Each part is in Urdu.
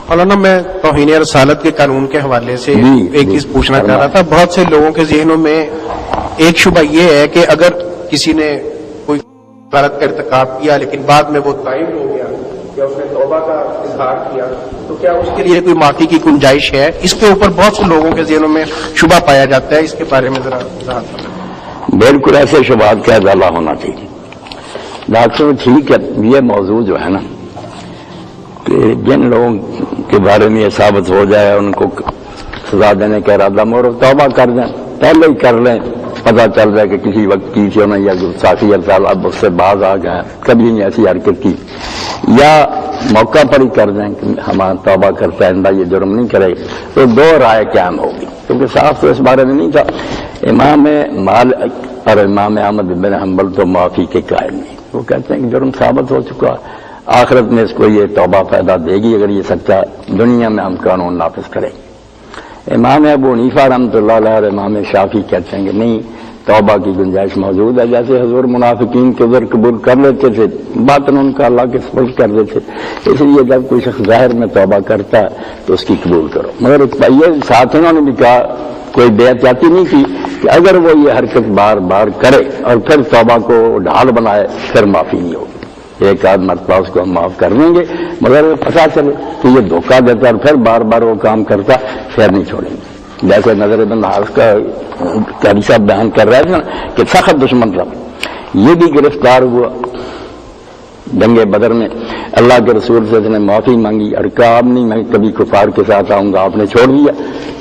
مولانا میں توہین رسالت کے قانون کے حوالے سے ایک چیز پوچھنا چاہ رہا تھا. بہت سے لوگوں کے ذہنوں میں ایک شبہ یہ ہے کہ اگر کسی نے کوئی غلط کا ارتکاب کیا لیکن بعد میں وہ تائب ہو گیا یا اس نے توبہ کا اظہار کیا تو کیا اس کے لیے کوئی معافی کی گنجائش ہے؟ اس کے اوپر بہت سے لوگوں کے ذہنوں میں شبہ پایا جاتا ہے. اس کے بارے میں ذرا وضاحت کریں. بالکل ایسے شبہات کا ازالہ ہونا چاہیے. ڈاکٹر ٹھیک ہے، یہ موضوع جو ہے نا کہ جن لوگوں کے بارے میں یہ ثابت ہو جائے ان کو سزا دینے کا ارادہ مور توبہ کر دیں، پہلے ہی کر لیں، پتہ چل جائے کہ کسی وقت کی تھی انہوں نے یا ساتھی ارسال اب اس سے باز آ گئے، کبھی نہیں ایسی حرکت کی، یا موقع پر ہی کر دیں کہ ہمارا توبہ کرتا ہے یہ جرم نہیں کرے، تو دو رائے قائم ہوگی. کیونکہ صاف تو اس بارے میں نہیں تھا. امام مالک اور امام احمد بن حنبل تو معافی کے قائل نہیں. وہ کہتے ہیں کہ جرم ثابت ہو چکا، آخرت میں اس کو یہ توبہ پیدا دے گی اگر یہ سچا، دنیا میں ہم قانون نافذ کریں. امام ابو حنیفہ رحمۃ اللہ علیہ اور امام شافعی کہتے ہیں کہ نہیں، توبہ کی گنجائش موجود ہے. جیسے حضور منافقین کے عذر قبول کر لیتے تھے، باطن ان کا اللہ کے سپرد کر دیتے، اس لیے جب کوئی شخص ظاہر میں توبہ کرتا ہے تو اس کی قبول کرو. مگر یہ ساتھ انہوں نے بھی کہا، کوئی بے احتیاطی نہیں کی کہ اگر وہ یہ حرکت بار بار کرے اور پھر توبہ کو ڈھال بنائے پھر معافی نہیں ہوگی. ایک آدھ مرتبہ اس کو ہم معاف کر دیں گے، مگر پتہ چلے کہ یہ دھوکہ دیتا اور پھر بار بار وہ کام کرتا، پھر نہیں چھوڑیں گے. جیسے نظر بن حارث کا قاری صاحب بیان کر رہے تھے کہ سخت دشمن تھا، یہ بھی گرفتار ہوا جنگ بدر میں. اللہ کے رسول سے اس نے معافی مانگی اور کہا اب نہیں میں کبھی کفار کے ساتھ آؤں گا. آپ نے چھوڑ دیا،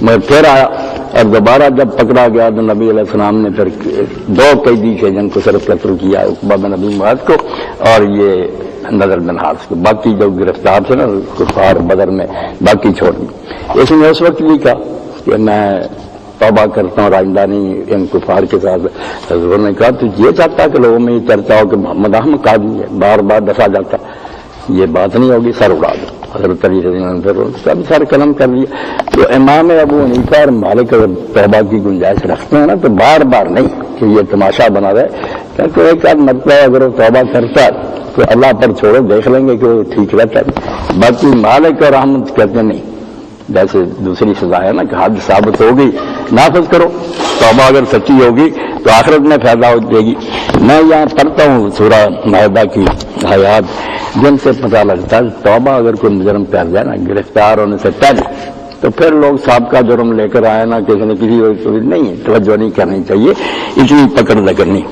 میں پھر آیا اور دوبارہ جب پکڑا گیا تو نبی علیہ السلام نے پھر دو قیدی تھے جن کو صرف قتل کیا، عقبہ بن ابی معاذ کو اور یہ نضر بن حارث کو. باقی جو گرفتار تھے نا کفار بدر میں، باقی چھوڑ دی. اس نے اس وقت بھی کہا کہ میں توبہ کرتا ہوں، آئندہ نہیں ان کفار کے ساتھ. حضور نے کہا تو یہ چاہتا کہ لوگوں میں یہ چرچا ہو کہ محمد احمد قادری ہے، بار بار دفعہ جاتا، یہ بات نہیں ہوگی، سر اڑا دو. حضرت علی رضی اللہ عنہ پھر سب سر قلم کر لیا. تو امام ابو حنیفہ اور مالک اگر توبہ کی گنجائش رکھتے ہیں نا تو بار بار نہیں کہ یہ تماشا بنا رہے، کیونکہ ایک آدھ مرتبہ اگر وہ توبہ کرتا تو اللہ پر چھوڑو، دیکھ لیں گے کہ وہ ٹھیک رہتا ہے. باقی مالک اور احمد کہتے ہیں نہیں، جیسے دوسری سزا ہے نا کہ حد ثابت ہوگی نافذ کرو، توبہ اگر سچی ہوگی تو آخرت میں فائدہ ہو جائے گی. میں یہاں پڑھتا ہوں سورہ مائدہ کی آیات جن سے پتہ لگتا ہے توبہ اگر کوئی مجرم کر جائے نا گرفتار ہونے سے پہلے تو پھر لوگ سابقہ جرم لے کر آئے نا کسی نے کسی نہیں توجہ نہیں کرنی چاہیے، اتنی پکڑ نہ کرنی.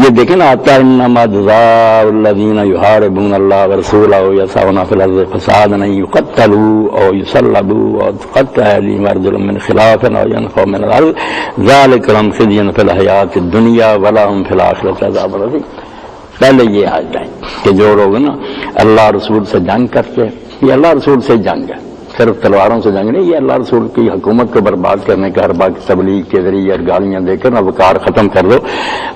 یہ دیکھیں نا آتا ہے انما جزاء الذین یحاربون اللہ ورسولہ یسعون فی الارض فسادا ان یقتلوا او یصلبوا او تقطع ایدیہم وارجلہم من خلاف او ینفوا من الارض ذلک لہم خزی فی الحیاۃ الدنیا ولہم فی الآخرۃ عذاب عظیم. پہلے یہ آ جائے کہ جو لوگ نا اللہ رسول سے جنگ کرتے ہیں، یہ اللہ رسول سے جنگ ہے، صرف تلواروں سے جنگ نہیں، یہ اللہ رسول کی حکومت کو برباد کرنے کا ہر بات تبلیغ کے ذریعے اور گالیاں دے کر وقار ختم کر دو.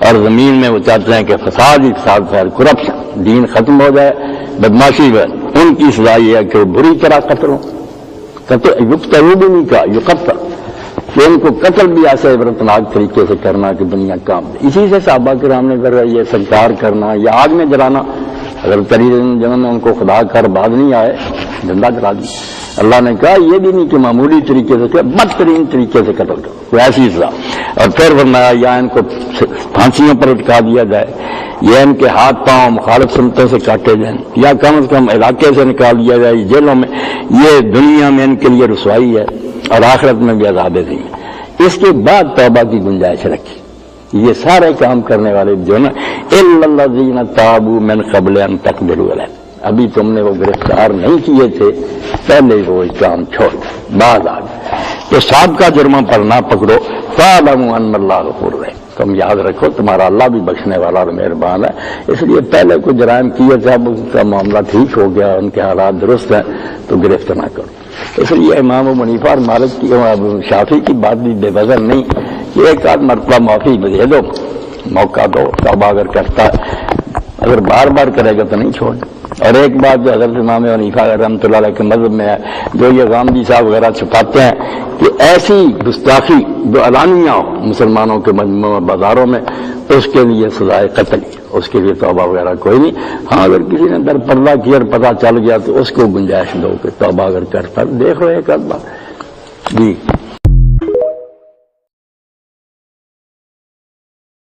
اور زمین میں وہ چاہتے ہیں کہ فساد ہی فساد پھیل، کرپشن، دین ختم ہو جائے، بدماشی ہے. ان کی سزا یہ ہے کہ بری طرح قتل ہو، یقتل بھی نہیں کہا، یقتل، کہ ان کو قتل بھی ایسے عبرتناک طریقے سے کرنا کہ دنیا کام دے. اسی سے صحابہ کرام نے کر یہ سنکار کرنا یا آگ میں جلانا. اگر جنہوں نے ان کو خدا کر بعد نہیں آئے زندہ جلا دی. اللہ نے کہا یہ بھی نہیں کہ معمولی طریقے سے، بدترین طریقے سے قتل کرو، کوئی ایسی سزا. اور پھر فرمایا یا ان کو پھانسیوں پر لٹکا دیا جائے، یا ان کے ہاتھ پاؤں مخالف سمتوں سے کاٹے جائیں، یا کم از کم علاقے سے نکال دیا جائے جیلوں میں. یہ دنیا میں ان کے لیے رسوائی ہے اور آخرت میں بھی عذاب عظیم ہے. اس کے بعد توبہ کی گنجائش رکھی. یہ سارے کام کرنے والے جو نا الا الذین تابوا من قبل ان تقدروا علیہم، ابھی تم نے وہ گرفتار نہیں کیے تھے پہلے وہ کام چھوڑ دیں، بعد آ گئے. تو سابقہ جرموں پر نہ پکڑو. فاعلموا ان اللہ غفور رحیم، تم یاد رکھو تمہارا اللہ بھی بخشنے والا اور مہربان ہے. اس لیے پہلے کوئی جرائم کیے تھے اب اس کا معاملہ ٹھیک ہو گیا، ان کے حالات درست ہیں تو گرفت نہ کرو. اس لیے امام ابو حنیفہ اور مالک کی شافعی کی بات بھی بے وزن نہیں کہ ایک آدھ مرتبہ معافی دے دو، موقع دو. توبہ اگر کرتا ہے، اگر بار بار کرے گا تو نہیں چھوڑ. اور ایک بات جو حضرت امام حنیفہ رحمۃ اللہ علیہ کے مذہب میں ہے، جو یہ غامدی صاحب وغیرہ چھپاتے ہیں کہ ایسی گستاخی جو علانیہ ہو مسلمانوں کے مجموعہ بازاروں میں، اس کے لیے سزائے قتل، اس کے لیے توبہ وغیرہ کوئی نہیں۔ ہاں اگر کسی نے در پردہ کیا اور پتہ چل گیا تو اس کو گنجائش دو کہ توبہ اگر کرتا دیکھ رہے ایک آدھ بار جی۔